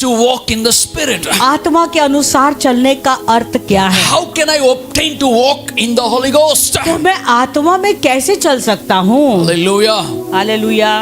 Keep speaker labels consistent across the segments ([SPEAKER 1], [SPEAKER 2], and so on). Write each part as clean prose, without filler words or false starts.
[SPEAKER 1] to walk in the Spirit?
[SPEAKER 2] आत्मा के अनुसार चलने का अर्थ क्या है?
[SPEAKER 1] How can I obtain to walk in the Holy Ghost?
[SPEAKER 2] तो मैं आत्मा में कैसे चल सकता हूँ?
[SPEAKER 1] Hallelujah.
[SPEAKER 2] Hallelujah.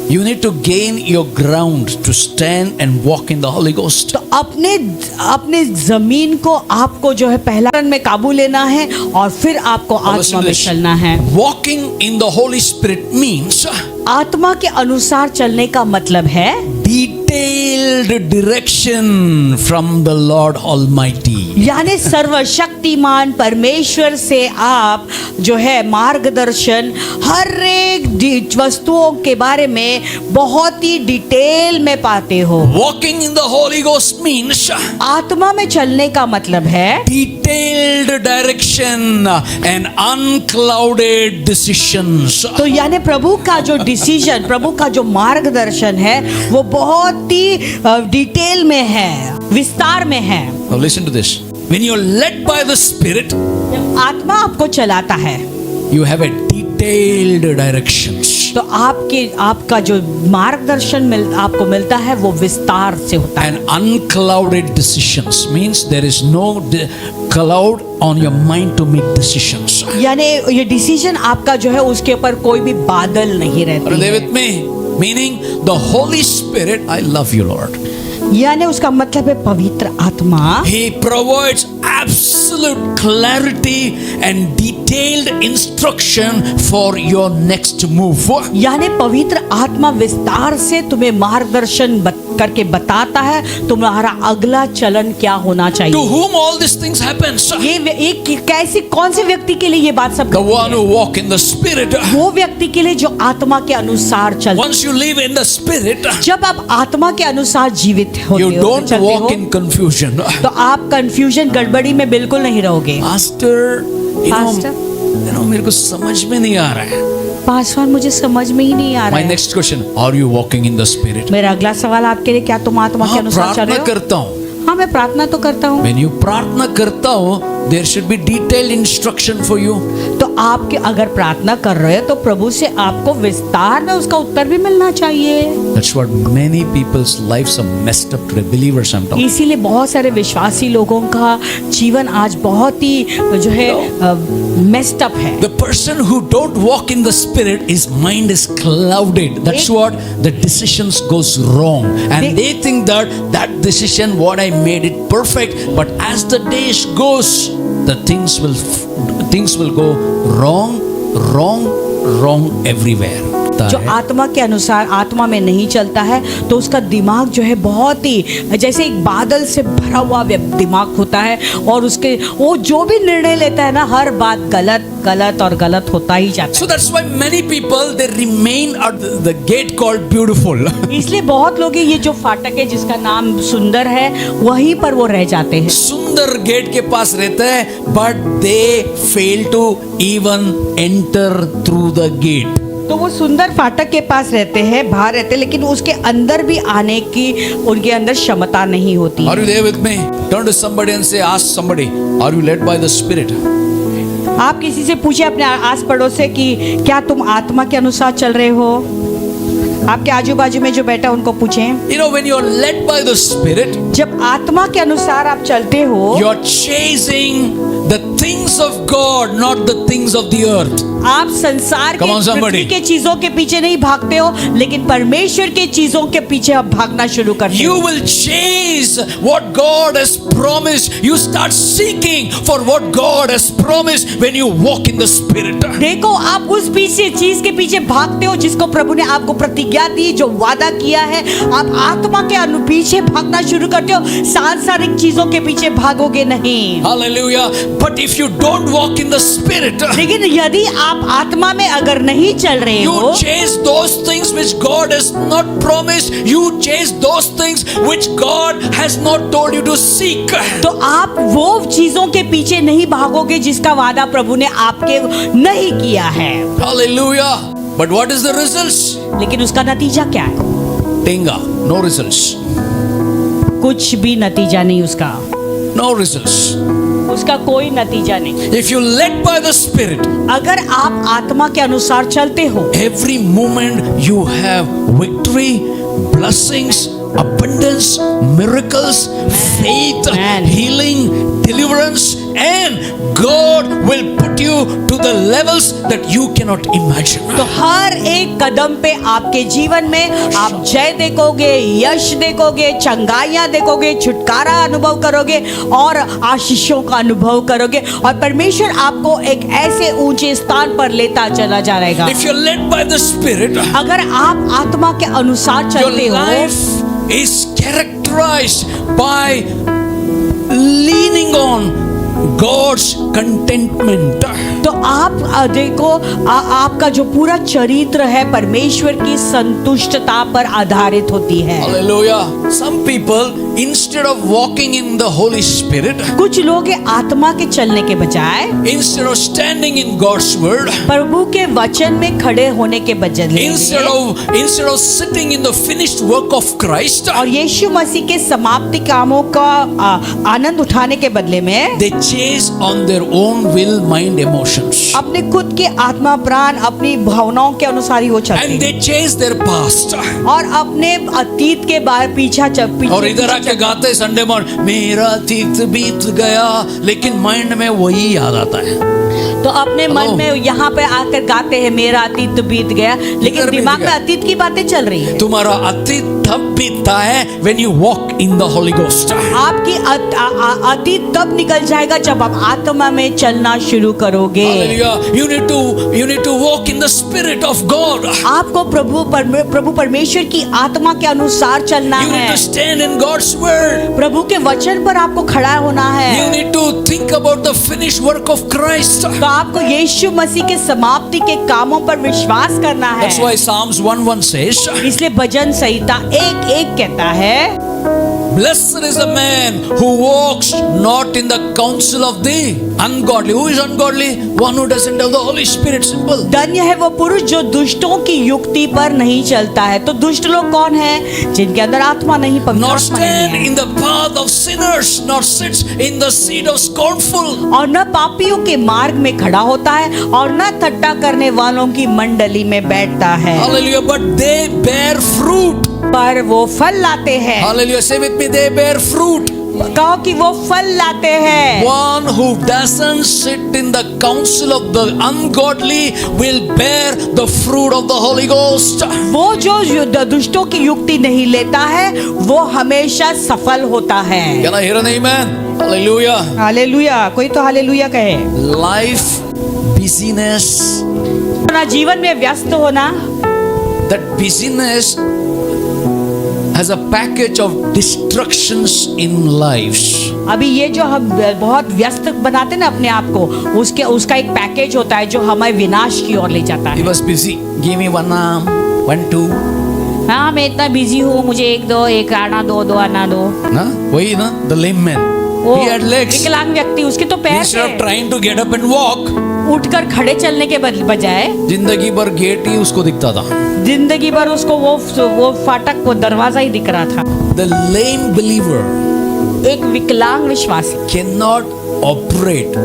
[SPEAKER 1] You need to gain your ground to stand and walk in the Holy Ghost.
[SPEAKER 2] तो अपने जमीन को आपको जो है पहला चरण में काबू लेना है और फिर आपको आत्मा में चलना है।
[SPEAKER 1] Walking in the Holy Spirit means
[SPEAKER 2] आत्मा के अनुसार चलने का मतलब है
[SPEAKER 1] detailed direction from the Lord Almighty.
[SPEAKER 2] यानी सर्वशक्तिमान परमेश्वर से आप जो है मार्गदर्शन हर एक वस्तुओं के बारे में बहुत ही डिटेल में पाते हो।
[SPEAKER 1] Walking in the Holy Ghost means
[SPEAKER 2] आत्मा में चलने का मतलब है
[SPEAKER 1] detailed direction and unclouded decisions.
[SPEAKER 2] तो यानी प्रभु का जो डिसीजन, प्रभु का जो मार्गदर्शन है वो बहुत ही डिटेल में है, विस्तार में है।
[SPEAKER 1] Now listen to this. When you're led by the Spirit,
[SPEAKER 2] जब आत्मा आपको चलाता है
[SPEAKER 1] you have a detailed directions.
[SPEAKER 2] तो आपका जो मार्गदर्शन आपको मिलता है वो विस्तार से होता है।
[SPEAKER 1] And unclouded decisions means there is no cloud on your mind to make decisions.
[SPEAKER 2] यानी ये डिसीजन आपका जो है उसके ऊपर कोई भी बादल नहीं रहते।
[SPEAKER 1] Are they with me? Meaning the Holy Spirit, I love you, Lord.
[SPEAKER 2] यानी उसका मतलब है पवित्र आत्मा
[SPEAKER 1] He provides absolute clarity and detailed instruction for your next move.
[SPEAKER 2] यानी पवित्र आत्मा विस्तार से तुम्हें मार्गदर्शन करके बताता है तुम्हारा अगला चलन क्या होना
[SPEAKER 1] To
[SPEAKER 2] चाहिए।
[SPEAKER 1] whom all these things happens?
[SPEAKER 2] ये एक कैसे कौन से व्यक्ति के लिए ये बात सब
[SPEAKER 1] The one who walk in the Spirit.
[SPEAKER 2] वो व्यक्ति के लिए जो आत्मा के अनुसार चलता है।
[SPEAKER 1] Once you live in the Spirit,
[SPEAKER 2] जब आप आत्मा के अनुसार जीवित होते
[SPEAKER 1] you
[SPEAKER 2] हो,
[SPEAKER 1] don't
[SPEAKER 2] चलते
[SPEAKER 1] walk
[SPEAKER 2] हो,
[SPEAKER 1] in confusion.
[SPEAKER 2] तो आप कंफ्यूजन गड़बड़ी में बिल्कुल नहीं रहोगे।
[SPEAKER 1] Pastor,
[SPEAKER 2] Pastor?
[SPEAKER 1] मेरे को समझ में नहीं आ रहा है.
[SPEAKER 2] पासवान मुझे समझ में ही नहीं आ रहा
[SPEAKER 1] My
[SPEAKER 2] है।
[SPEAKER 1] next question, are you walking in the Spirit?
[SPEAKER 2] मेरा अगला सवाल आपके लिए, क्या तुम आत्मा के
[SPEAKER 1] हाँ,
[SPEAKER 2] अनुसार चल रहे
[SPEAKER 1] प्रार्थना
[SPEAKER 2] हो?
[SPEAKER 1] करता हूँ.
[SPEAKER 2] हाँ, मैं प्रार्थना तो करता हूँ।
[SPEAKER 1] When you प्रार्थना करता हो, there should be detailed instruction for you.
[SPEAKER 2] तो आपके अगर प्रार्थना कर रहे हो तो प्रभु से आपको विस्तार में उसका उत्तर भी मिलना चाहिए।
[SPEAKER 1] That's what many people's lives are messed up today. Believers, I'm talking.
[SPEAKER 2] इसीलिए बहुत सारे विश्वासी लोगों का जीवन आज बहुत ही जो है मेस्ड अप है।
[SPEAKER 1] The person who don't walk in the Spirit, his mind is clouded. That's what the decisions goes wrong, and they think that decision what I made it perfect. But as the days goes, the things will go wrong everywhere.
[SPEAKER 2] जो आत्मा के अनुसार आत्मा में नहीं चलता है तो उसका दिमाग जो है बहुत ही जैसे एक बादल से भरा हुआ दिमाग होता है और वो जो भी निर्णय लेता है ना हर बात गलत होता ही जाता है।
[SPEAKER 1] So that's why many people they remain at the gate called beautiful.
[SPEAKER 2] इसलिए बहुत लोग ये जो फाटक है जिसका नाम सुंदर है वहीं पर वो रह जाते हैं।
[SPEAKER 1] सुंदर गेट के पास रहते हैं but they fail to even enter through the gate.
[SPEAKER 2] तो वो सुंदर फाटक के पास रहते हैं, बाहर रहते हैं, लेकिन उसके अंदर भी आने की उनके अंदर क्षमता नहीं होती।
[SPEAKER 1] Are you there with me? Turn to somebody and say, ask somebody, are you led by the Spirit?
[SPEAKER 2] आप किसी से पूछे अपने आस पड़ोस से कि क्या तुम आत्मा के अनुसार चल रहे हो? आपके आजू बाजू में जो बैठा उनको पूछें।
[SPEAKER 1] You know, when you are led by the Spirit,
[SPEAKER 2] जब आत्मा के अनुसार आप चलते हो,
[SPEAKER 1] you are chasing the things of God, not the things of the earth.
[SPEAKER 2] आप संसार के पृथ्वी के चीजों के पीछे नहीं भागते हो, लेकिन परमेश्वर के चीजों के पीछे आप भागना शुरू करते हो।
[SPEAKER 1] You will chase what God has promised. You start seeking for what God has promised when you walk in the Spirit.
[SPEAKER 2] देखो, आप उस चीज के पीछे भागते हो जिसको प्रभु ने आपको प्रतिज्ञा दी, जो वादा किया है। आप आत्मा के पीछे भागना शुरू करते हो, सांसारिक चीजों के पीछे भागोगे नहीं।
[SPEAKER 1] Hallelujah. But if you don't walk in the Spirit,
[SPEAKER 2] लेकिन यदि आप आत्मा में अगर नहीं चल रहे हो,
[SPEAKER 1] you chase those things which God has not promised. You chase those things which God has not told you to seek.
[SPEAKER 2] तो आप वो चीजों के पीछे नहीं भागोगे जिसका वादा प्रभु ने आपके नहीं किया है।
[SPEAKER 1] Hallelujah. But what is the results?
[SPEAKER 2] लेकिन उसका नतीजा क्या है?
[SPEAKER 1] Tinga. No results.
[SPEAKER 2] कुछ भी नतीजा नहीं उसका।
[SPEAKER 1] No results.
[SPEAKER 2] उसका कोई नतीजा नहीं।
[SPEAKER 1] If you led by the Spirit,
[SPEAKER 2] अगर आप आत्मा के अनुसार चलते हो,
[SPEAKER 1] every moment you have victory, blessings, abundance, miracles, faith,
[SPEAKER 2] Amen.
[SPEAKER 1] healing, deliverance, and God will put you to the levels that you cannot imagine.
[SPEAKER 2] तो हर एक कदम पे आपके जीवन में आप जय देखोगे, यश देखोगे, चंगाइयां देखोगे, छुटकारा अनुभव करोगे और आशीषों का अनुभव करोगे और परमेश्वर आपको एक ऐसे ऊंचे स्थान पर लेता चला जाएगा।
[SPEAKER 1] If you're led by the Spirit,
[SPEAKER 2] अगर आप आत्मा के अनुसार
[SPEAKER 1] your
[SPEAKER 2] चलते हो,
[SPEAKER 1] life is characterized by leaning on God's contentment.
[SPEAKER 2] तो आप देखो आपका जो पूरा चरित्र है परमेश्वर की संतुष्टता पर आधारित होती है।
[SPEAKER 1] Hallelujah. Some people, instead of walking in the Holy Spirit,
[SPEAKER 2] कुछ लोग आत्मा के चलने के बजाय
[SPEAKER 1] instead of standing in God's word,
[SPEAKER 2] प्रभु के वचन में खड़े होने के बजाय
[SPEAKER 1] instead of sitting in the finished work of Christ,
[SPEAKER 2] और यीशु मसीह के समाप्ति कामों का आनंद उठाने के बदले में
[SPEAKER 1] they chase on their own will, mind, emotions.
[SPEAKER 2] अपने खुद के आत्मा प्राण अपनी भावनाओं के अनुसार ही वो चलते
[SPEAKER 1] And
[SPEAKER 2] हैं
[SPEAKER 1] they chase their past.
[SPEAKER 2] और अपने अतीत के बारे
[SPEAKER 1] और इधर आके गाते संडे मॉर्निंग, मेरा अतीत बीत गया, लेकिन माइंड में वही याद आता है।
[SPEAKER 2] तो अपने मन में यहाँ पे आकर गाते हैं मेरा अतीत बीत गया, लेकिन दिमाग में अतीत की बातें चल रही है।
[SPEAKER 1] तुम्हारा अतीत तब बीतता है when you walk in the Holy Ghost.
[SPEAKER 2] आपकी अतीत तब निकल जाएगा जब आप आत्मा में चलना शुरू करोगे।
[SPEAKER 1] Hallelujah. You need to walk in the Spirit of God.
[SPEAKER 2] आपको प्रभु परमेश्वर की आत्मा के अनुसार चलना
[SPEAKER 1] You need
[SPEAKER 2] है।
[SPEAKER 1] to stand in God's word.
[SPEAKER 2] प्रभु के वचन पर आपको खड़ा होना है।
[SPEAKER 1] You need to think about the finished work of Christ.
[SPEAKER 2] तो आपको यीशु मसीह के समाप्ति के कामों पर विश्वास करना है।
[SPEAKER 1] That's why Psalms 1:1 says,
[SPEAKER 2] इसलिए भजन संहिता 1:1 कहता है,
[SPEAKER 1] Blessed is the man who walks not in the counsel of the ungodly. Who is ungodly? One who doesn't have the Holy Spirit. Simple.
[SPEAKER 2] धन्य है वो पुरुष जो दुष्टों की युक्ति पर नहीं चलता है। तो दुष्ट लोग कौन हैं? जिनके अंदर आत्मा नहीं, पवित्र
[SPEAKER 1] Not
[SPEAKER 2] आत्मा नहीं
[SPEAKER 1] stand
[SPEAKER 2] है।
[SPEAKER 1] in the path of sinners, nor sits in the seat of scornful.
[SPEAKER 2] और न पापियों के मार्ग में खड़ा होता है और न ठट्ठा करने वालों की मंडली में बैठता है।
[SPEAKER 1] Hallelujah. But they bear fruit.
[SPEAKER 2] पर वो फल लाते हैं।
[SPEAKER 1] Hallelujah. Say with me, they bear fruit.
[SPEAKER 2] कहो कि वो फल लाते हैं।
[SPEAKER 1] One who doesn't sit in the counsel of the ungodly will bear the fruit of the Holy Ghost.
[SPEAKER 2] वो जो दुष्टों की युक्ति नहीं लेता है वो हमेशा सफल होता है।
[SPEAKER 1] Can I hear an amen? Hallelujah.
[SPEAKER 2] Hallelujah. कोई तो हालेलुया कहे।
[SPEAKER 1] Life, busyness,
[SPEAKER 2] अपना जीवन में व्यस्त होना,
[SPEAKER 1] that busyness has a package of destructions in lives.
[SPEAKER 2] अभी ये जो हम बहुत व्यस्त बनाते ना अपने आप को, उसका एक पैकेज होता है जो हमें विनाश की ओर ले जाता
[SPEAKER 1] He
[SPEAKER 2] है।
[SPEAKER 1] was busy. Give me one arm, 1, 2.
[SPEAKER 2] हाँ मैं इतना बिजी हूँ, मुझे एक आना दो आना दो।
[SPEAKER 1] ना वही ना, the lame man.
[SPEAKER 2] वो
[SPEAKER 1] He had legs.
[SPEAKER 2] विकलांग व्यक्ति, उसके तो पैर
[SPEAKER 1] Instead of
[SPEAKER 2] थे।
[SPEAKER 1] trying to get up and walk,
[SPEAKER 2] उठकर खड़े चलने के बजाय
[SPEAKER 1] जिंदगी भर गेट ही उसको दिखता था।
[SPEAKER 2] जिंदगी भर उसको वो फाटक, वो दरवाजा ही दिख रहा था।
[SPEAKER 1] The lame believer
[SPEAKER 2] एक विकलांग विश्वासी
[SPEAKER 1] cannot operate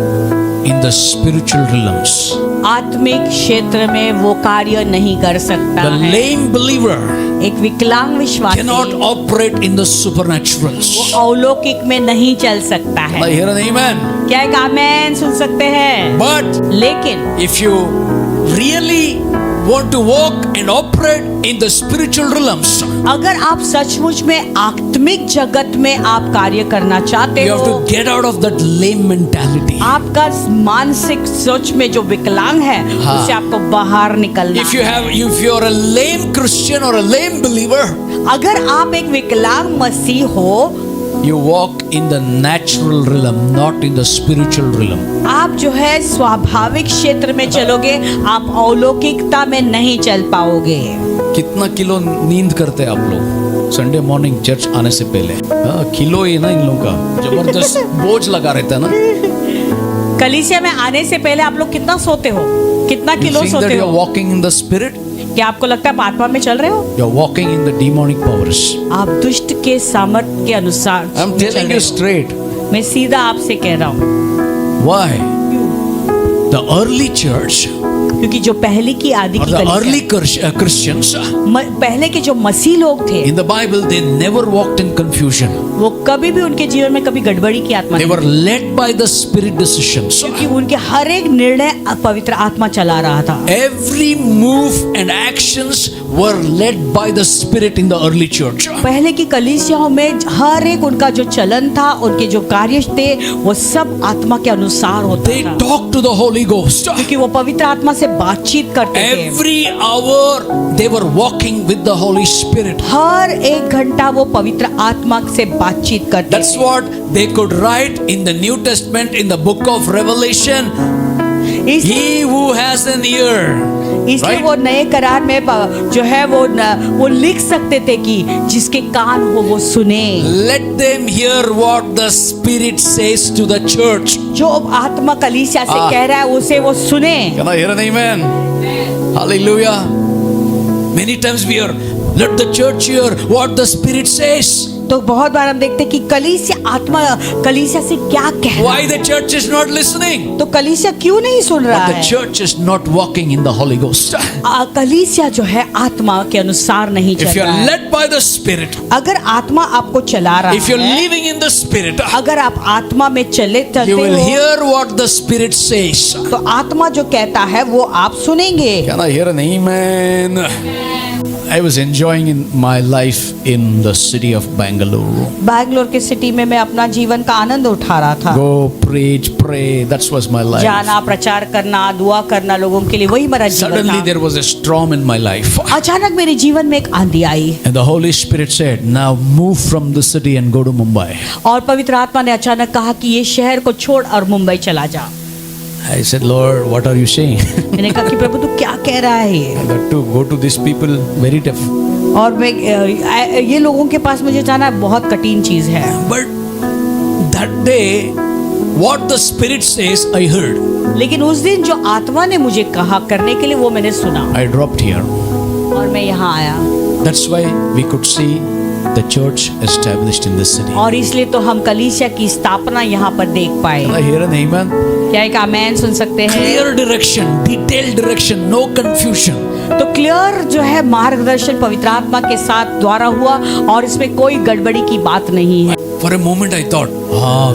[SPEAKER 1] in the spiritual realms.
[SPEAKER 2] आत्मिक क्षेत्र में वो कार्य नहीं कर सकता
[SPEAKER 1] The
[SPEAKER 2] है।
[SPEAKER 1] lame believer
[SPEAKER 2] एक विकलांग विश्वासी
[SPEAKER 1] cannot operate in the supernaturals.
[SPEAKER 2] वो अलौकिक में नहीं चल सकता है।
[SPEAKER 1] I hear an amen.
[SPEAKER 2] क्या एक आमेन सुन सकते हैं?
[SPEAKER 1] But
[SPEAKER 2] लेकिन
[SPEAKER 1] if you really want to walk and operate in the spiritual realms,
[SPEAKER 2] अगर आप सचमुच में आत्मिक जगत में आप कार्य करना चाहते
[SPEAKER 1] you have
[SPEAKER 2] हो,
[SPEAKER 1] to get out of that lame mentality.
[SPEAKER 2] आपका मानसिक सोच में जो विकलांग है
[SPEAKER 1] हाँ।
[SPEAKER 2] उससे आपको बाहर निकलना
[SPEAKER 1] If you are a lame Christian or a lame believer,
[SPEAKER 2] अगर आप एक विकलांग मसीह हो,
[SPEAKER 1] you walk in the natural realm, not in the spiritual realm.
[SPEAKER 2] आप जो है स्वाभाविक क्षेत्र में चलोगे, आप अलौकिकता में नहीं चल पाओगे।
[SPEAKER 1] कितना किलो नींद करते हैं आप लोग संडे मॉर्निंग चर्च आने से पहले? किलो ही ना इन लोगों का जबरदस्त बोझ लगा रहता है ना।
[SPEAKER 2] कलीसिया में आने से पहले आप लोग कितना सोते हो? कितना किलो सोते हो?
[SPEAKER 1] वॉकिंग इन द स्पिरिट,
[SPEAKER 2] क्या आपको लगता है आप आत्मा में चल रहे हो?
[SPEAKER 1] You are walking in the demonic powers.
[SPEAKER 2] आप दुष्ट के सामर्थ्य के अनुसार
[SPEAKER 1] I am telling you straight.
[SPEAKER 2] मैं सीधा आपसे कह रहा हूँ।
[SPEAKER 1] व्हाई? the early church
[SPEAKER 2] क्योंकि जो पहले की आदि
[SPEAKER 1] or
[SPEAKER 2] की
[SPEAKER 1] the early
[SPEAKER 2] कलीसिया,
[SPEAKER 1] Christians,
[SPEAKER 2] पहले के जो मसीह लोग थे,
[SPEAKER 1] in the Bible, they never walked in confusion.
[SPEAKER 2] वो कभी भी उनके जीवन में कभी गड़बड़ी की आत्मा
[SPEAKER 1] They
[SPEAKER 2] नहीं
[SPEAKER 1] were
[SPEAKER 2] थी,
[SPEAKER 1] led by the Spirit decisions.
[SPEAKER 2] क्योंकि उनके हर एक निर्णय पवित्र आत्मा चला रहा था।
[SPEAKER 1] Every move and actions were led by the Spirit in the early church.
[SPEAKER 2] पहले की कलीसियाओं में हर एक उनका जो चलन था, उनके जो कार्य थे, वो सब आत्मा के अनुसार होता
[SPEAKER 1] They
[SPEAKER 2] था,
[SPEAKER 1] talked to the Holy Ghost.
[SPEAKER 2] क्योंकि वो पवित्र आत्मा से बातचीत करते थे।
[SPEAKER 1] Every hour they were walking with the Holy Spirit.
[SPEAKER 2] हर एक घंटा वो पवित्र आत्मा से बातचीत करते
[SPEAKER 1] That's
[SPEAKER 2] थे।
[SPEAKER 1] what they could write in the New Testament, in the book of Revelation. He who has an ear.
[SPEAKER 2] इसलिए
[SPEAKER 1] Right?
[SPEAKER 2] वो नए करार में जो है वो लिख सकते थे कि जिसके कान हो वो सुने,
[SPEAKER 1] Let them hear what the Spirit says to the church.
[SPEAKER 2] जो आत्मा कलीसिया से कह रहा है उसे वो सुने।
[SPEAKER 1] Can I hear an amen? Hallelujah. Many times we hear, let the church hear what the Spirit says.
[SPEAKER 2] तो बहुत बार हम देखते हैं कि कलीसिया से क्या कह रहा
[SPEAKER 1] Why
[SPEAKER 2] है,
[SPEAKER 1] the church is not listening?
[SPEAKER 2] तो कलीसिया क्यों नहीं सुन रहा
[SPEAKER 1] But the
[SPEAKER 2] है?
[SPEAKER 1] church is not walking in the Holy Ghost.
[SPEAKER 2] कलीसिया जो है आत्मा के अनुसार नहीं चल
[SPEAKER 1] If you
[SPEAKER 2] रहा
[SPEAKER 1] are
[SPEAKER 2] है।
[SPEAKER 1] led by the Spirit,
[SPEAKER 2] अगर आत्मा आपको चला रहा
[SPEAKER 1] if you are
[SPEAKER 2] है,
[SPEAKER 1] living in the Spirit,
[SPEAKER 2] अगर आप आत्मा में चलते
[SPEAKER 1] you will
[SPEAKER 2] हो,
[SPEAKER 1] hear what the Spirit says.
[SPEAKER 2] तो आत्मा जो कहता है वो आप सुनेंगे।
[SPEAKER 1] Can I hear an amen? I was enjoying in my life in the city of Bangalore.
[SPEAKER 2] Bangalore के सिटी में मैं अपना जीवन का आनंद उठा रहा था।
[SPEAKER 1] Go preach, pray. That was my life.
[SPEAKER 2] जाना, प्रचार करना, दुआ करना लोगों के लिए, वही मेरा जीवन
[SPEAKER 1] Suddenly
[SPEAKER 2] था।
[SPEAKER 1] there was a storm in my life.
[SPEAKER 2] अचानक मेरे जीवन में एक आंधी आई
[SPEAKER 1] And the Holy Spirit said, now move from the city and go to Mumbai.
[SPEAKER 2] और पवित्र आत्मा ने अचानक कहा कि ये शहर को छोड़ और मुंबई चला जा।
[SPEAKER 1] I said, Lord, what are you saying?
[SPEAKER 2] मैंने कहा कि प्रभु तू क्या कह रहा है ये?
[SPEAKER 1] That to go to these people, very tough.
[SPEAKER 2] और मैं ये लोगों के पास मुझे जाना बहुत कठिन चीज है।
[SPEAKER 1] But that day, what the Spirit says, I heard.
[SPEAKER 2] लेकिन उस दिन जो आत्मा ने मुझे कहा करने के लिए वो मैंने सुना
[SPEAKER 1] I dropped here.
[SPEAKER 2] और मैं यहाँ आया।
[SPEAKER 1] That's why we could see the church established in this city.
[SPEAKER 2] और इसलिए तो हम कलीसिया की स्थापना यहाँ पर देख पाए।
[SPEAKER 1] Can I hear an amen?
[SPEAKER 2] क्या एक आमेन सुन सकते हैं?
[SPEAKER 1] Clear direction, detailed direction, no confusion.
[SPEAKER 2] तो क्लियर जो है मार्गदर्शन पवित्र आत्मा के साथ द्वारा हुआ और इसमें कोई गड़बड़ी की बात नहीं है।
[SPEAKER 1] For a moment I thought,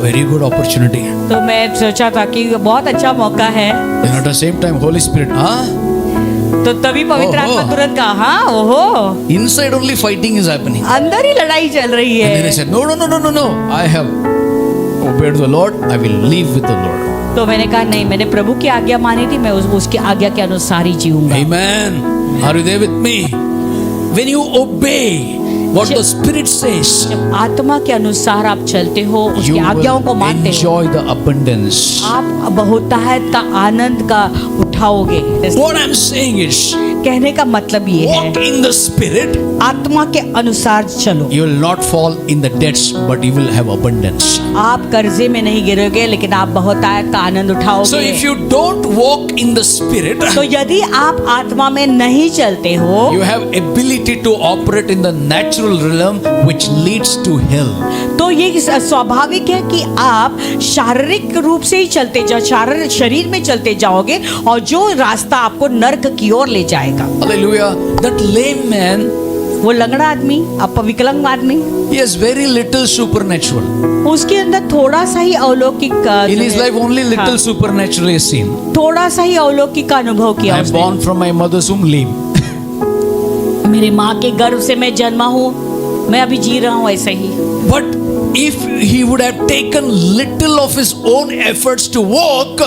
[SPEAKER 1] very good opportunity.
[SPEAKER 2] तो मैं सोचा था कि बहुत अच्छा मौका है।
[SPEAKER 1] Then at the same time, Holy Spirit,
[SPEAKER 2] तो तभी पवित्र
[SPEAKER 1] ओहो।
[SPEAKER 2] आत्मा तुरंत कहा, हाँ ओहो,
[SPEAKER 1] inside only fighting is happening.
[SPEAKER 2] अंदर ही लड़ाई चल रही
[SPEAKER 1] And then I
[SPEAKER 2] है।
[SPEAKER 1] said, no. I have obeyed the Lord. I will live with the Lord.
[SPEAKER 2] तो मैंने कहा नहीं, मैंने प्रभु की आज्ञा मानी थी, मैं उसकी आज्ञा के अनुसार ही जीऊंगा।
[SPEAKER 1] Amen. Are you there with me? When you obey what the Spirit says,
[SPEAKER 2] जब आत्मा के अनुसार आप चलते हो,
[SPEAKER 1] you
[SPEAKER 2] उसकी आज्ञाओं को
[SPEAKER 1] will
[SPEAKER 2] मानते हो,
[SPEAKER 1] enjoy the abundance.
[SPEAKER 2] आप बहुतायत का आनंद का उठाओगे।
[SPEAKER 1] What I'm saying is,
[SPEAKER 2] कहने का मतलब ये है,
[SPEAKER 1] walk in the Spirit.
[SPEAKER 2] आत्मा के अनुसार चलो।
[SPEAKER 1] You will not fall in the debts, but you will have abundance.
[SPEAKER 2] आप कर्जे में नहीं गिरोगे, लेकिन आप बहुतायत का आनंद
[SPEAKER 1] So
[SPEAKER 2] उठाओगे।
[SPEAKER 1] if you don't walk in the Spirit,
[SPEAKER 2] तो यदि आप आत्मा में नहीं चलते हो,
[SPEAKER 1] you have ability to operate in the natural realm, which leads to hell.
[SPEAKER 2] तो ये स्वाभाविक है कि आप शारीरिक रूप से ही चलते जाओ, शारीरिक शरीर में चलते जाओगे और जो रास्ता आपको नर्क की ओर ले जाएगा।
[SPEAKER 1] Hallelujah. That lame man,
[SPEAKER 2] वो लंगड़ा आदमी, विकलांग आदमी,
[SPEAKER 1] he has very little supernatural.
[SPEAKER 2] उसके अंदर थोड़ा सा ही अलौकिक
[SPEAKER 1] In his life, only little supernatural is seen.
[SPEAKER 2] थोड़ा सा ही अलौकिक का अनुभव किया
[SPEAKER 1] I am
[SPEAKER 2] उसने।
[SPEAKER 1] born from my mother's womb lame.
[SPEAKER 2] मेरे माँ के गर्भ से मैं जन्मा हूँ, मैं अभी जी रहा हूँ ऐसे ही।
[SPEAKER 1] But if he would have taken little of his own efforts to walk,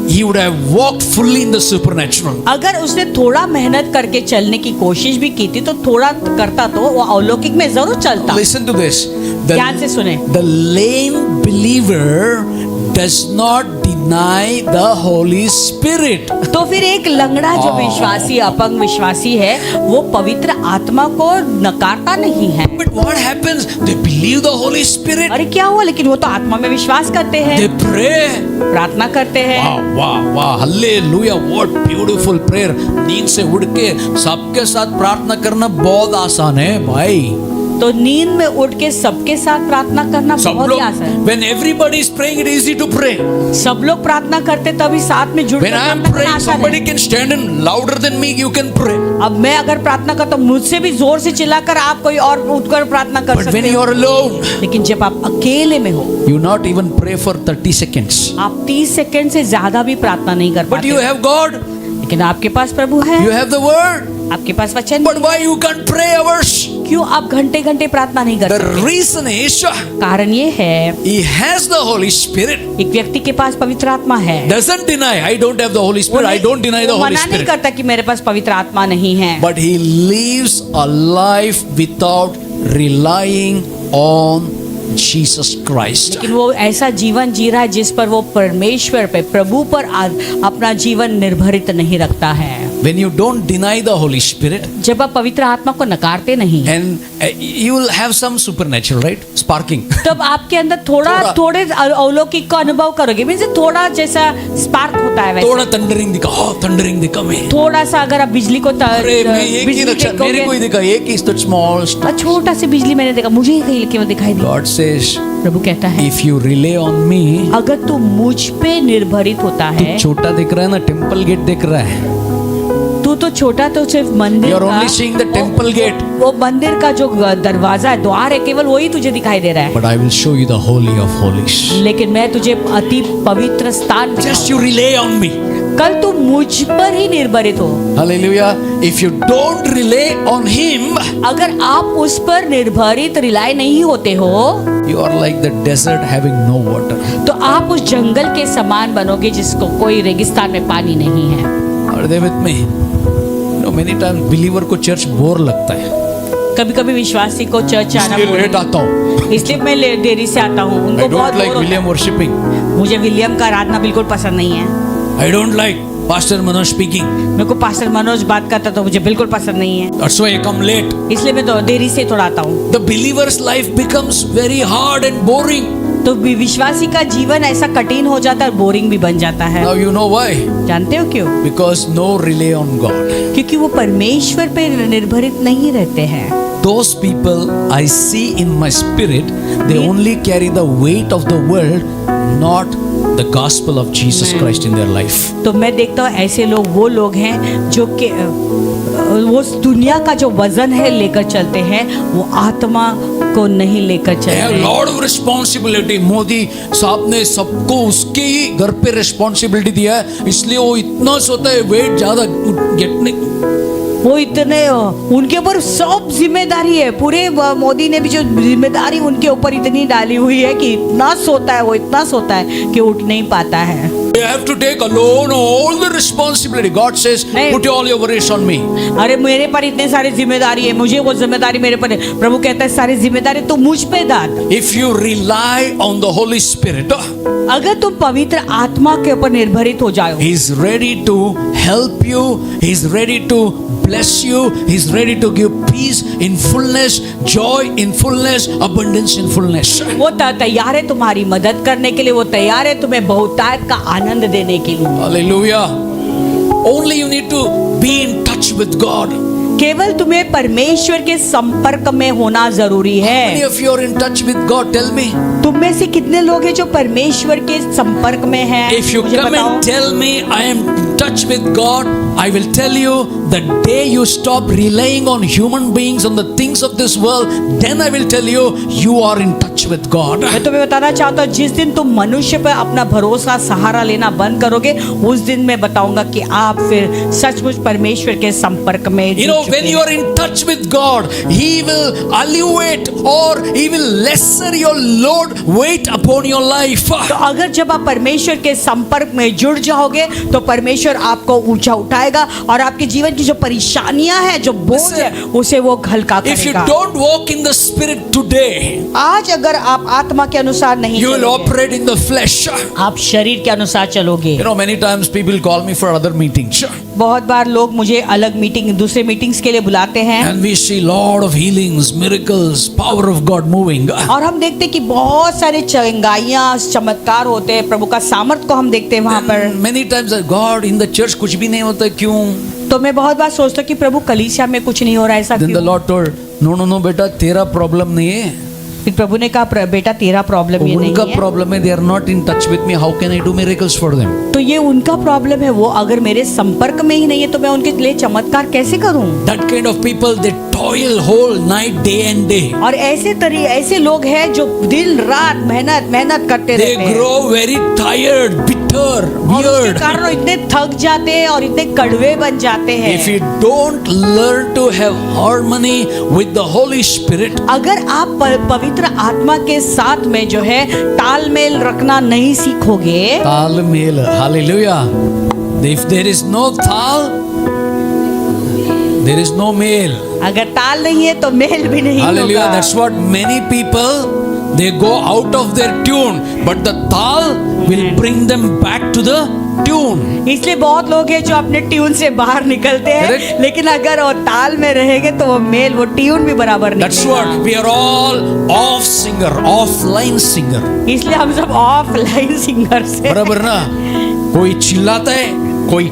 [SPEAKER 1] he would have walked fully in the supernatural.
[SPEAKER 2] अगर उसने थोड़ा मेहनत करके चलने की कोशिश भी की थी, तो थोड़ा करता तो वो अलौकिक में जरूर चलता।
[SPEAKER 1] Listen to this.
[SPEAKER 2] ध्यान से सुने।
[SPEAKER 1] The lame believer does not deny the Holy Spirit.
[SPEAKER 2] तो फिर एक लंगड़ा जो विश्वासी, अपंग विश्वासी है, वो पवित्र आत्मा को नकारता नहीं है।
[SPEAKER 1] But what happens? They believe the Holy Spirit.
[SPEAKER 2] अरे क्या हुआ, लेकिन वो तो आत्मा में विश्वास करते हैं,
[SPEAKER 1] They pray.
[SPEAKER 2] प्रार्थना करते हैं।
[SPEAKER 1] वाह हालेलुया, what beautiful prayer. नींद से उठ के सबके साथ प्रार्थना करना बहुत आसान है भाई।
[SPEAKER 2] तो नींद में उठ के सबके साथ प्रार्थना करना
[SPEAKER 1] सब
[SPEAKER 2] बहुत
[SPEAKER 1] लोग,
[SPEAKER 2] ही आसान है।
[SPEAKER 1] when everybody is praying, it is easy to pray.
[SPEAKER 2] सब लोग प्रार्थना करते तभी साथ में जुड़
[SPEAKER 1] When I am praying, somebody can stand and louder than me, you can pray.
[SPEAKER 2] अब मैं अगर प्रार्थना करता हूँ मुझसे भी जोर से चिल्लाकर आप कोई और उठकर प्रार्थना कर
[SPEAKER 1] But
[SPEAKER 2] सकते
[SPEAKER 1] when you
[SPEAKER 2] हो।
[SPEAKER 1] are alone,
[SPEAKER 2] लेकिन जब आप अकेले में हो,
[SPEAKER 1] you not even pray for 30 seconds.
[SPEAKER 2] आप 30 सेकंड से ज्यादा भी प्रार्थना नहीं कर
[SPEAKER 1] But
[SPEAKER 2] पाते।
[SPEAKER 1] you have God,
[SPEAKER 2] लेकिन आपके पास प्रभु है,
[SPEAKER 1] you have the word.
[SPEAKER 2] आपके पास वचन।
[SPEAKER 1] But why you can't pray hours?
[SPEAKER 2] क्यों आप घंटे घंटे प्रार्थना नहीं कर
[SPEAKER 1] The
[SPEAKER 2] सकते?
[SPEAKER 1] reason is
[SPEAKER 2] कारण ये है,
[SPEAKER 1] he has the Holy Spirit.
[SPEAKER 2] एक व्यक्ति के पास पवित्र आत्मा है।
[SPEAKER 1] Doesn't deny, I don't have the Holy Spirit. I don't deny the
[SPEAKER 2] वो
[SPEAKER 1] Holy
[SPEAKER 2] मना नहीं
[SPEAKER 1] Spirit.
[SPEAKER 2] करता कि मेरे पास पवित्र आत्मा नहीं है,
[SPEAKER 1] But he lives a life without relying on Jesus Christ.
[SPEAKER 2] लेकिन वो ऐसा जीवन जी रहा है जिस पर वो परमेश्वर पे, प्रभु पर अपना जीवन निर्भरित नहीं रखता है।
[SPEAKER 1] When you don't deny the Holy Spirit,
[SPEAKER 2] जब आप पवित्र आत्मा को नकारते नहीं,
[SPEAKER 1] and you will have some supernatural, right? Sparking.
[SPEAKER 2] तब आपके अंदर थोड़े अलौकिक का अनुभव करोगे। मीन्स थोड़ा जैसा स्पार्क होता है वैसे।
[SPEAKER 1] थोड़ा थंडरिंग दिखा, थंडरिंग दिखा मैं।
[SPEAKER 2] थोड़ा सा अगर आप बिजली को
[SPEAKER 1] अरे मैं एक ही
[SPEAKER 2] बिजली
[SPEAKER 1] रक्षा,
[SPEAKER 2] देखोगे,
[SPEAKER 1] मेरे को ही दिखा, एक ही तो small stuff.
[SPEAKER 2] छोटा सी बिजली मैंने देखा, मुझे ही कहीं केवल दिखाई दी।
[SPEAKER 1] God says,
[SPEAKER 2] प्रभु कहता है,
[SPEAKER 1] if you rely on me,
[SPEAKER 2] अगर तू मुझ पे निर्भरित होता
[SPEAKER 1] तू
[SPEAKER 2] है,
[SPEAKER 1] छोटा दिख रहा है ना, टेम्पल गेट दिख रहा है।
[SPEAKER 2] तू तो छोटा तो सिर्फ मंदिर
[SPEAKER 1] You are
[SPEAKER 2] का,
[SPEAKER 1] only seeing the temple gate.
[SPEAKER 2] वो मंदिर का जो दरवाजा है, द्वार है, केवल वही तुझे दिखाई दे रहा है।
[SPEAKER 1] But I will show you the holy of holies.
[SPEAKER 2] लेकिन मैं तुझे अति पवित्र स्थान
[SPEAKER 1] Just you rely on me.
[SPEAKER 2] कल तू मुझ पर ही निर्भरित हो।
[SPEAKER 1] Hallelujah. If you don't rely on him,
[SPEAKER 2] अगर आप उस पर निर्भरित रिलाय नहीं होते हो,
[SPEAKER 1] you are like the desert having no water.
[SPEAKER 2] तो आप उस जंगल के समान बनोगे जिसको कोई रेगिस्तान में पानी नहीं है।
[SPEAKER 1] Are they with me? You know, many times believer को चर्च बोर लगता है,
[SPEAKER 2] कभी कभी विश्वासी को चर्च आना
[SPEAKER 1] इसलिए लेट आता हूँ।
[SPEAKER 2] इसलिए मैं देरी से आता हूँ।
[SPEAKER 1] I
[SPEAKER 2] उनको बहुत
[SPEAKER 1] don't like
[SPEAKER 2] बोर होता
[SPEAKER 1] William worshiping.
[SPEAKER 2] है। मुझे विलियम का आराधना बिल्कुल पसंद नहीं है।
[SPEAKER 1] I don't like Pastor Manoj speaking.
[SPEAKER 2] मेरे को पास्टर मनोज बात करता तो मुझे बिल्कुल पसंद नहीं है,
[SPEAKER 1] That's why I come late.
[SPEAKER 2] इसलिए मैं तो देरी से थोड़ा आता हूँ।
[SPEAKER 1] The believer's life becomes very hard and boring.
[SPEAKER 2] तो विश्वासी का जीवन ऐसा कठिन हो जाता है, बोरिंग भी बन जाता है।
[SPEAKER 1] Now you know why?
[SPEAKER 2] जानते हो क्यों?
[SPEAKER 1] Because no rely on God.
[SPEAKER 2] क्योंकि वो परमेश्वर पे निर्भरित नहीं रहते हैं।
[SPEAKER 1] Those people I see in my spirit, they only carry the weight of the world, not the gospel of Jesus Christ in their life.
[SPEAKER 2] तो मैं देखता हूँ ऐसे लोग वो लोग हैं जो कि वो दुनिया का जो वजन है लेकर चलते हैं, वो आत्मा को नहीं लेकर
[SPEAKER 1] They
[SPEAKER 2] चलते
[SPEAKER 1] have
[SPEAKER 2] हैं।
[SPEAKER 1] lot of responsibility. मोदी साहब ने सबको उसके ही घर पे रिस्पॉन्सिबिलिटी दिया है, इसलिए वो इतना सोता है वेट ज्यादा गेटने।
[SPEAKER 2] वो इतने उनके ऊपर सब जिम्मेदारी है। पूरे मोदी ने भी जो जिम्मेदारी उनके ऊपर इतनी डाली हुई है कि इतना सोता है, वो इतना सोता है कि उठ नहीं पाता है।
[SPEAKER 1] They have to take alone all the responsibility. God says,
[SPEAKER 2] नहीं।
[SPEAKER 1] put all your worries on me.
[SPEAKER 2] अरे मेरे पर इतने सारे जिम्मेदारी है, मुझे वो जिम्मेदारी मेरे पर है। प्रभु कहता है सारी जिम्मेदारी तो मुझ पे डाल।
[SPEAKER 1] If you rely on the Holy Spirit,
[SPEAKER 2] अगर तुम पवित्र आत्मा के ऊपर निर्भरित हो जाओ,
[SPEAKER 1] He is ready to help you. He is ready to bless you. He is ready to give peace in fullness, joy in fullness, abundance in fullness.
[SPEAKER 2] वो तैयार है तुम्हारी मदद करने के लिए, वो तैयार है तुम्हें बहुतायत का आनंद देने के लिए।
[SPEAKER 1] Hallelujah. Only you need to be in touch with God.
[SPEAKER 2] केवल तुम्हें परमेश्वर के संपर्क में होना जरूरी
[SPEAKER 1] How many
[SPEAKER 2] है।
[SPEAKER 1] of you are in touch with God? Tell me.
[SPEAKER 2] तुम में से कितने लोग हैं जो परमेश्वर के संपर्क में हैं?
[SPEAKER 1] If you
[SPEAKER 2] मुझे
[SPEAKER 1] come
[SPEAKER 2] बताओ।
[SPEAKER 1] and tell me I am in touch with God, I will tell you the day you stop relying on human beings, on the things of this world, then I will tell you you are in touch with God.
[SPEAKER 2] मैं तुम्हें बताना चाहता हूँ, जिस दिन तुम मनुष्य पर अपना भरोसा सहारा लेना बंद करोगे, उस दिन मैं बताऊंगा कि आप फिर सचमुच परमेश्वर के संपर्क में
[SPEAKER 1] You
[SPEAKER 2] जुड़
[SPEAKER 1] know,
[SPEAKER 2] चुके
[SPEAKER 1] when
[SPEAKER 2] हैं।
[SPEAKER 1] you are in touch with God, He will alleviate or He will lesser your load, weight upon your life.
[SPEAKER 2] तो अगर जब आप परमेश्वर के संपर्क में जुड़ जाओगे तो परमेश्वर आपको ऊंचा उठाएगा और आपके जीवन की जो परेशानियां हैं, जो बोझ है, उसे वो हल्का
[SPEAKER 1] If you
[SPEAKER 2] करेगा।
[SPEAKER 1] don't walk in the Spirit today,
[SPEAKER 2] आज अगर आप आत्मा के अनुसार नहीं
[SPEAKER 1] you will
[SPEAKER 2] चलोगे,
[SPEAKER 1] operate in the flesh.
[SPEAKER 2] आप शरीर के अनुसार चलोगे।
[SPEAKER 1] You know, many times people call me for other meetings.
[SPEAKER 2] बहुत बार लोग मुझे अलग मीटिंग, दूसरे मीटिंग्स के लिए बुलाते हैं
[SPEAKER 1] And we see lot of healings, miracles, power of God moving.
[SPEAKER 2] और हम देखते हैं कि बहुत सारे चंगाइयाँ, चमत्कार होते हैं, प्रभु का सामर्थ को हम देखते हैं वहाँ पर।
[SPEAKER 1] And many times God in the church कुछ भी नहीं होता, क्यों?
[SPEAKER 2] तो मैं बहुत बार सोचता हूँ कि प्रभु कलीसिया में कुछ नहीं हो रहा है, ऐसा
[SPEAKER 1] Then the
[SPEAKER 2] क्यों?
[SPEAKER 1] Lord told, no no no बेटा, तेरा प्रॉब्लम नहीं है,
[SPEAKER 2] फिर प्रभु ने कहा बेटा तेरा प्रॉब्लम ये नहीं
[SPEAKER 1] उनका
[SPEAKER 2] है,
[SPEAKER 1] प्रॉब्लम है, they are not in touch with me, how can I do miracles for them.
[SPEAKER 2] तो ये उनका प्रॉब्लम है, वो अगर मेरे संपर्क में ही नहीं है तो मैं उनके लिए चमत्कार कैसे करूं।
[SPEAKER 1] That kind of people they toil whole night day and day,
[SPEAKER 2] और ऐसे लोग हैं जो दिन रात मेहनत करते
[SPEAKER 1] दे
[SPEAKER 2] रहते हैं,
[SPEAKER 1] ग्रो वेरी टायर्ड, बिटर,
[SPEAKER 2] और उसके
[SPEAKER 1] वियर्ड।
[SPEAKER 2] कारण वो इतने थक जाते हैं और इतने कड़वे बन जाते हैं।
[SPEAKER 1] If you don't learn to have harmony with the Holy Spirit,
[SPEAKER 2] अगर आप पवित्र आत्मा के साथ में जो है तालमेल रखना नहीं सीखोगे,
[SPEAKER 1] तालमेल, hallelujah. If there is no tal, there is no meal.
[SPEAKER 2] अगर ताल नहीं है तो मेल भी नहीं
[SPEAKER 1] Hallelujah.
[SPEAKER 2] होगा।
[SPEAKER 1] That's what many people, they go out of their tune, but the tal will bring them back to the tune.
[SPEAKER 2] इसलिए बहुत लोग हैं जो अपने ट्यून से बाहर निकलते हैं,
[SPEAKER 1] Correct.
[SPEAKER 2] लेकिन अगर वो ताल में रहेंगे तो वो मेल, वो ट्यून भी बराबर
[SPEAKER 1] That's
[SPEAKER 2] नहीं
[SPEAKER 1] what we are all off singer, offline singer.
[SPEAKER 2] इसलिए हम सब ऑफलाइन सिंगर से
[SPEAKER 1] बराबर ना, कोई चिल्लाता है, कोई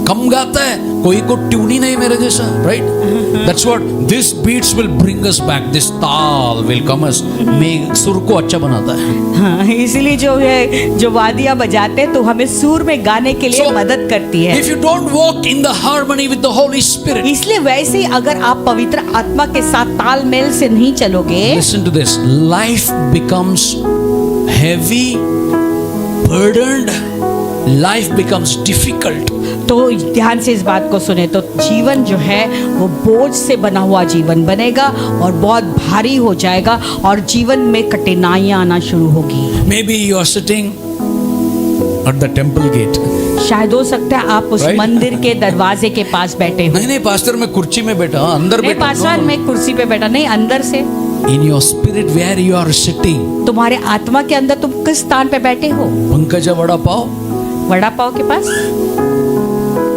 [SPEAKER 1] कम गाता है, कोई को ट्यून ही नहीं मेरे जैसा, right? That's what this beats will bring us back, this taal will come us, में सुर को अच्छा बनाता है।
[SPEAKER 2] हाँ, इसलिए जो है जो वादियां बजाते हैं तो हमें सुर में गाने के लिए
[SPEAKER 1] So,
[SPEAKER 2] मदद करती है।
[SPEAKER 1] If you don't walk in the harmony with the Holy Spirit,
[SPEAKER 2] इसलिए वैसे ही अगर आप पवित्र आत्मा के साथ तालमेल से नहीं चलोगे,
[SPEAKER 1] listen to this, life becomes heavy, burdened, life becomes difficult.
[SPEAKER 2] तो ध्यान से इस बात को सुने, तो जीवन जो है वो बोझ से बना हुआ जीवन बनेगा और बहुत भारी हो जाएगा और जीवन में कठिनाइयां आना शुरू होगी।
[SPEAKER 1] Maybe you are sitting at the temple gate.
[SPEAKER 2] शायद हो सकता है आप उस
[SPEAKER 1] Right?
[SPEAKER 2] मंदिर के दरवाजे के पास बैठे हो।
[SPEAKER 1] नहीं नहीं पास्टर, मैं कुर्सी में बैठा, अंदर
[SPEAKER 2] नहीं
[SPEAKER 1] बैठा।
[SPEAKER 2] पासवान, मैं कुर्सी पे बैठा नहीं, अंदर से
[SPEAKER 1] In your spirit where you are sitting,
[SPEAKER 2] तुम्हारे आत्मा के अंदर तुम किस स्थान पे बैठे हो?
[SPEAKER 1] पंकजा वड़ा पाव,
[SPEAKER 2] वड़ा पाव के पास?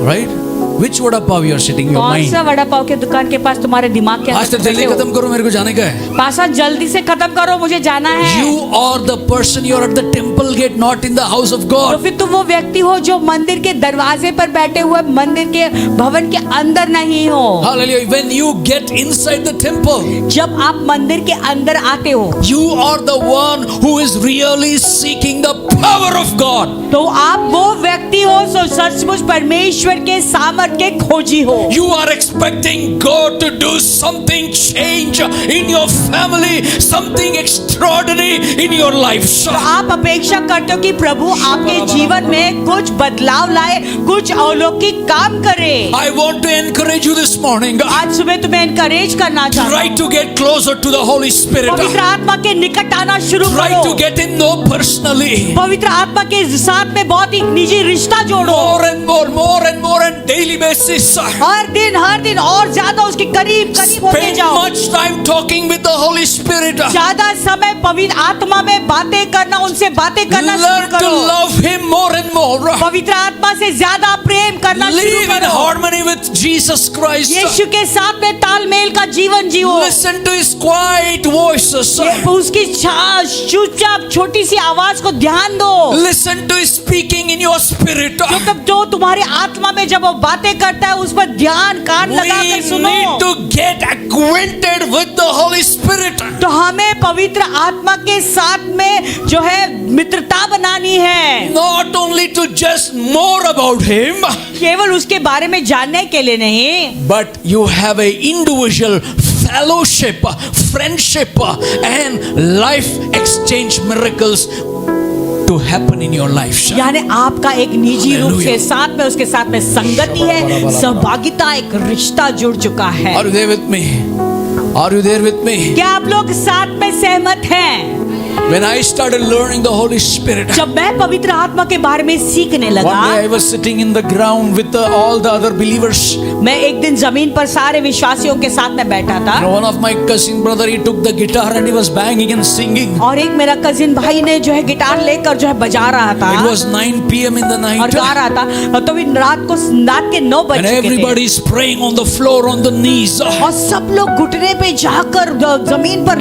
[SPEAKER 1] right? Which vada pav you are sitting? Your
[SPEAKER 2] कौन
[SPEAKER 1] mind.
[SPEAKER 2] सा वड़ा पाव के दुकान के पास तुम्हारे दिमाग के
[SPEAKER 1] आज तो
[SPEAKER 2] अंदर
[SPEAKER 1] जल्दी
[SPEAKER 2] बैठे हो?
[SPEAKER 1] खत्म करो, मेरे को जाने का है।
[SPEAKER 2] पासा जल्दी से खत्म करो, मुझे जाना है।
[SPEAKER 1] You are the person, you are at the temple gate, not in the house of
[SPEAKER 2] तो
[SPEAKER 1] God.
[SPEAKER 2] फिर तुम वो व्यक्ति हो जो मंदिर के दरवाजे पर बैठे हुए, मंदिर के भवन के अंदर नहीं हो।
[SPEAKER 1] Hallelujah. When you get inside the temple,
[SPEAKER 2] जब आप मंदिर के अंदर आते हो
[SPEAKER 1] you are the one who is really seeking the power of God.
[SPEAKER 2] तो आप वो व्यक्ति हो जो सचमुच परमेश्वर के सामर्थ्य के खोजी हो।
[SPEAKER 1] You are expecting God to do something change in your family, something extraordinary in your life.
[SPEAKER 2] तो आप अपेक्षा करते हो कि प्रभु आपके जीवन में कुछ बदलाव लाए, कुछ अलौकिक काम करे।
[SPEAKER 1] I want to encourage you this morning.
[SPEAKER 2] आज सुबह तुम्हें एनकरेज करना चाहता
[SPEAKER 1] Try
[SPEAKER 2] हूँ,
[SPEAKER 1] to get closer to the Holy Spirit.
[SPEAKER 2] पवित्र आत्मा के निकट आना शुरू
[SPEAKER 1] Try
[SPEAKER 2] करो।
[SPEAKER 1] to get in know personally.
[SPEAKER 2] पवित्र आत्मा के साथ में बहुत ही निजी रिश्ता जोड़ो।
[SPEAKER 1] More and more and daily basis.
[SPEAKER 2] हर दिन और ज्यादा उसके करीब होते
[SPEAKER 1] Spend
[SPEAKER 2] जाओ।
[SPEAKER 1] much time talking with the Holy Spirit.
[SPEAKER 2] ज्यादा समय पवित्र आत्मा में बातें करना, उनसे बातें करना शुरू
[SPEAKER 1] Learn to
[SPEAKER 2] करो।
[SPEAKER 1] love Him more and more.
[SPEAKER 2] पवित्र आत्मा से ज्यादा प्रेम करना शुरू
[SPEAKER 1] Live in
[SPEAKER 2] करो।
[SPEAKER 1] harmony with Jesus Christ.
[SPEAKER 2] यीशु के साथ में तालमेल का जीवन जियो।
[SPEAKER 1] Listen to His quiet voices.
[SPEAKER 2] उसकी चुपचाप छोटी सी आवाज को ध्यान दो।
[SPEAKER 1] Listen to His speaking in your spirit.
[SPEAKER 2] जो तुम्हारे आत्मा में जब वो बातें करता है उस पर ध्यान कान लगा
[SPEAKER 1] We
[SPEAKER 2] कर सुनो।
[SPEAKER 1] need to get acquainted with the Holy Spirit.
[SPEAKER 2] तो हमें पवित्र आत्मा के साथ में जो है मित्रता बनानी है,
[SPEAKER 1] Not only to just more about Him,
[SPEAKER 2] केवल उसके बारे में जानने के लिए नहीं,
[SPEAKER 1] but you have a individual fellowship, friendship, and life exchange miracles to happen in your life.
[SPEAKER 2] यानी आपका एक निजी रूप से
[SPEAKER 1] Hallelujah.
[SPEAKER 2] साथ में उसके साथ में संगति है, सहभागिता, एक रिश्ता जुड़ चुका है।
[SPEAKER 1] Are you there with me? Are you there with me?
[SPEAKER 2] क्या आप लोग साथ में सहमत हैं?
[SPEAKER 1] When I started learning the Holy Spirit,
[SPEAKER 2] जब मैं पवित्र आत्मा के बारे में सीखने
[SPEAKER 1] one day I
[SPEAKER 2] लगा,
[SPEAKER 1] was sitting in the ground with all the other believers.
[SPEAKER 2] मैं एक दिन जमीन पर सारे विश्वासियों के साथ में बैठा था
[SPEAKER 1] One of my cousin brother, he took the guitar and he was banging and singing.
[SPEAKER 2] और एक मेरा कजिन भाई ने जो है गिटार लेकर जो है बजा रहा था
[SPEAKER 1] It was 9 p.m. in the
[SPEAKER 2] और
[SPEAKER 1] night,
[SPEAKER 2] गा रहा था। तो भी रात के 9 बज
[SPEAKER 1] and
[SPEAKER 2] चुके थे
[SPEAKER 1] everybody is praying on the floor, on the knees.
[SPEAKER 2] और सब लोग घुटने पे जाकर जमीन पर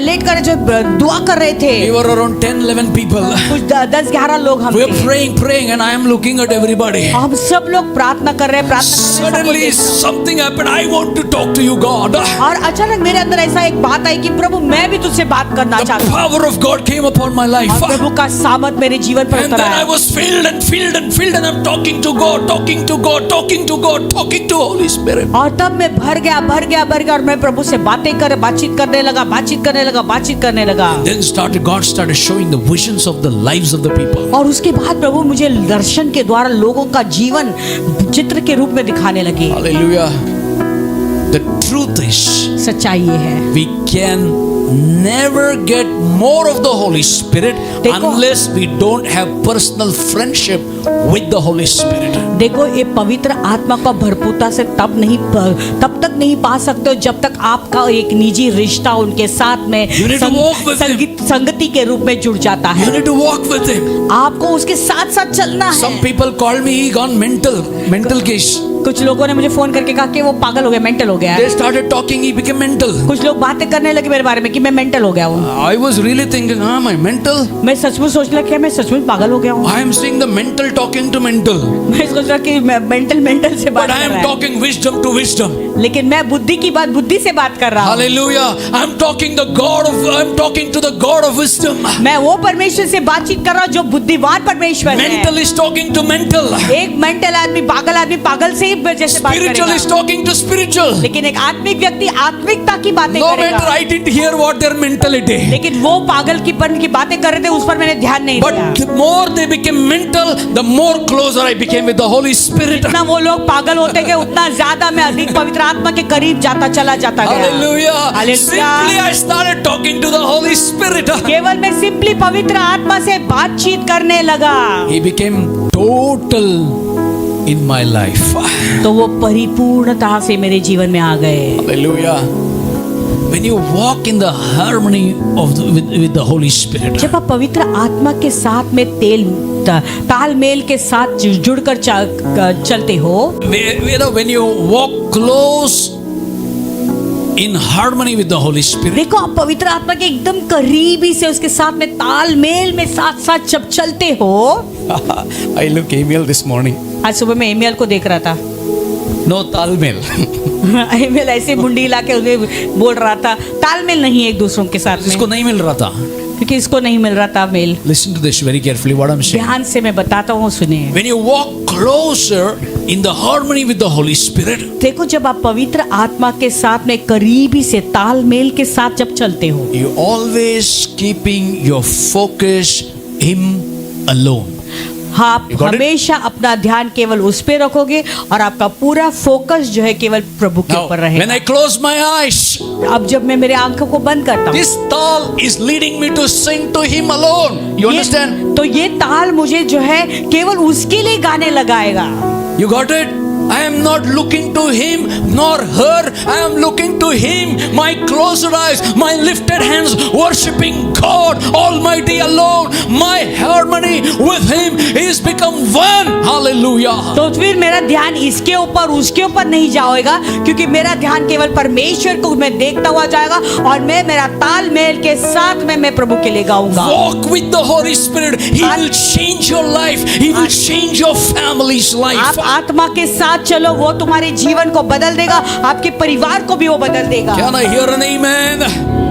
[SPEAKER 2] लेट कर जो दुआ कर रहे थे।
[SPEAKER 1] We were around 10-11 people.
[SPEAKER 2] कुछ 10-11 लोग हम
[SPEAKER 1] We were
[SPEAKER 2] थे।
[SPEAKER 1] praying, and I am looking at everybody.
[SPEAKER 2] हम सब लोग प्रार्थना कर रहे हैं, प्रार्थना कर रहे हैं,
[SPEAKER 1] Suddenly
[SPEAKER 2] सबको देख
[SPEAKER 1] something happened. I want to talk to you, God.
[SPEAKER 2] रहे हैं। और अचानक मेरे अंदर ऐसा एक बात आई कि प्रभु मैं भी तुझसे बात करना
[SPEAKER 1] The
[SPEAKER 2] चाहता हूँ।
[SPEAKER 1] power of God came upon my life.
[SPEAKER 2] और प्रभु का सामर्थ मेरे जीवन पर
[SPEAKER 1] And
[SPEAKER 2] उतर
[SPEAKER 1] then I
[SPEAKER 2] आया।
[SPEAKER 1] was filled and filled and filled, and I'm talking to God, talking to God, talking to God, talking to Holy Spirit.
[SPEAKER 2] और तब मैं भर गया और मैं प्रभु से बातचीत करने लगा।
[SPEAKER 1] Then God started showing the visions of the lives of the people.
[SPEAKER 2] और उसके बाद प्रभु मुझे दर्शन के द्वारा लोगों का जीवन चित्र के रूप में दिखाने लगे।
[SPEAKER 1] Hallelujah. The truth is,
[SPEAKER 2] सच्चाई ये है,
[SPEAKER 1] we can never get more of the Holy Spirit
[SPEAKER 2] देखो-
[SPEAKER 1] unless we don't have personal friendship with the Holy Spirit.
[SPEAKER 2] देखो ये पवित्र आत्मा का भरपूरता से तब तक नहीं पा सकते हो जब तक आपका एक निजी रिश्ता उनके साथ में
[SPEAKER 1] You need to walk with him.
[SPEAKER 2] संगति के रूप में जुड़ जाता
[SPEAKER 1] You
[SPEAKER 2] है।
[SPEAKER 1] need to walk with Him.
[SPEAKER 2] आपको उसके साथ साथ चलना
[SPEAKER 1] Some
[SPEAKER 2] है।
[SPEAKER 1] people call me, he gone mental case.
[SPEAKER 2] कुछ लोगों ने मुझे फोन करके कहा कि वो पागल हो गया, मेंटल हो गया
[SPEAKER 1] They
[SPEAKER 2] है।
[SPEAKER 1] started talking, he became mental.
[SPEAKER 2] कुछ लोग बातें करने लगे मेरे बारे में कि मैं मेंटल हो गया हूँ।
[SPEAKER 1] I was really thinking, am I mental?
[SPEAKER 2] मैं सचमुच सोचने लगा कि मैं सचमुच पागल हो गया हूँ।
[SPEAKER 1] I am seeing the mental talking to mental.
[SPEAKER 2] मैं सोच रहा कि मैं मेंटल से बात
[SPEAKER 1] But I
[SPEAKER 2] कर
[SPEAKER 1] am
[SPEAKER 2] रहा है,
[SPEAKER 1] talking wisdom to wisdom.
[SPEAKER 2] लेकिन मैं बुद्धि की बात बुद्धि से बात कर रहा हूँ।
[SPEAKER 1] Hallelujah. I'm talking to the God of wisdom.
[SPEAKER 2] मैं वो परमेश्वर से बातचीत कर रहा हूँ जो बुद्धिमान परमेश्वर है।
[SPEAKER 1] Mental is talking to mental.
[SPEAKER 2] एक मेंटल आदमी पागल से ही जैसे बात
[SPEAKER 1] Spiritual
[SPEAKER 2] करेगा,
[SPEAKER 1] is talking to spiritual.
[SPEAKER 2] लेकिन एक आत्मिक व्यक्ति आत्मिकता की बातें
[SPEAKER 1] No matter
[SPEAKER 2] करेगा।
[SPEAKER 1] I didn't hear what their mentality.
[SPEAKER 2] लेकिन वो पागल की बातें कर रहे थे, उस पर मैंने ध्यान नहीं दिया।
[SPEAKER 1] But the more they became mental, the more closer I became with the Holy Spirit.
[SPEAKER 2] जितना वो लोग पागल होते गए उतना ज्यादा मैं अधिक पवित्र आत्मा के करीब चला जाता गया।
[SPEAKER 1] Hallelujah.
[SPEAKER 2] Hallelujah.
[SPEAKER 1] Simply I started talking to the Holy Spirit.
[SPEAKER 2] केवल मैं सिंपली पवित्र आत्मा से बातचीत करने लगा,
[SPEAKER 1] He became total in my life.
[SPEAKER 2] तो वो परिपूर्णता से मेरे जीवन में आ गए।
[SPEAKER 1] Hallelujah. When you walk in the harmony of with the Holy Spirit,
[SPEAKER 2] जब आप पवित्र आत्मा के साथ में तालमेल के साथ जुड़कर चलते हो,
[SPEAKER 1] when you walk close in harmony with the Holy Spirit,
[SPEAKER 2] देखो आप पवित्र आत्मा के एकदम करीबी से उसके साथ में तालमेल में साथ जब चलते हो।
[SPEAKER 1] I look Emil this morning.
[SPEAKER 2] आज सुबह मैं एमियल को देख रहा था।
[SPEAKER 1] No talmel.
[SPEAKER 2] एमियल ऐसे मुंडी हिला के उन्हें बोल रहा था, तालमेल नहीं एक दूसरों के साथ
[SPEAKER 1] इसको
[SPEAKER 2] में,
[SPEAKER 1] नहीं मिल रहा था.
[SPEAKER 2] क्योंकि इसको नहीं मिल रहा था mail.
[SPEAKER 1] Listen to this very carefully. What I'm saying.
[SPEAKER 2] ध्यान से मैं बताता हूँ, सुनिए।
[SPEAKER 1] When you walk closer in the harmony with the Holy Spirit,
[SPEAKER 2] देखो जब आप पवित्र आत्मा के साथ में करीबी से तालमेल के साथ जब चलते हो,
[SPEAKER 1] you always keeping your focus Him alone.
[SPEAKER 2] आप
[SPEAKER 1] You got it?
[SPEAKER 2] हमेशा अपना ध्यान केवल उस पे रखोगे और आपका पूरा फोकस जो है केवल प्रभु के
[SPEAKER 1] Now,
[SPEAKER 2] ऊपर
[SPEAKER 1] when
[SPEAKER 2] रहेगा।
[SPEAKER 1] I close my eyes,
[SPEAKER 2] अब जब मैं मेरे आंखों को बंद करता हूँ,
[SPEAKER 1] this tal is leading me to sing to Him alone. You understand?
[SPEAKER 2] तो ये ताल मुझे जो है केवल उसके लिए गाने लगाएगा।
[SPEAKER 1] You got it? I am not looking to him nor her. I am looking to him. My closed eyes, my lifted hands, worshiping God Almighty alone. My harmony with Him is become one. Hallelujah.
[SPEAKER 2] तो फिर मेरा ध्यान इसके ऊपर उसके ऊपर नहीं जाएगा, क्योंकि मेरा ध्यान केवल परमेश्वर को मैं देखता हुआ जाएगा और मैं मेरा तालमेल के साथ में मैं प्रभु के लिए गाऊंगा।
[SPEAKER 1] Walk with the Holy Spirit. He will change your life. He will change your family's life.
[SPEAKER 2] आप आत्मा के साथ चलो, वो तुम्हारे जीवन को बदल देगा, आपके परिवार को भी वो बदल देगा।
[SPEAKER 1] Can I hear an amen?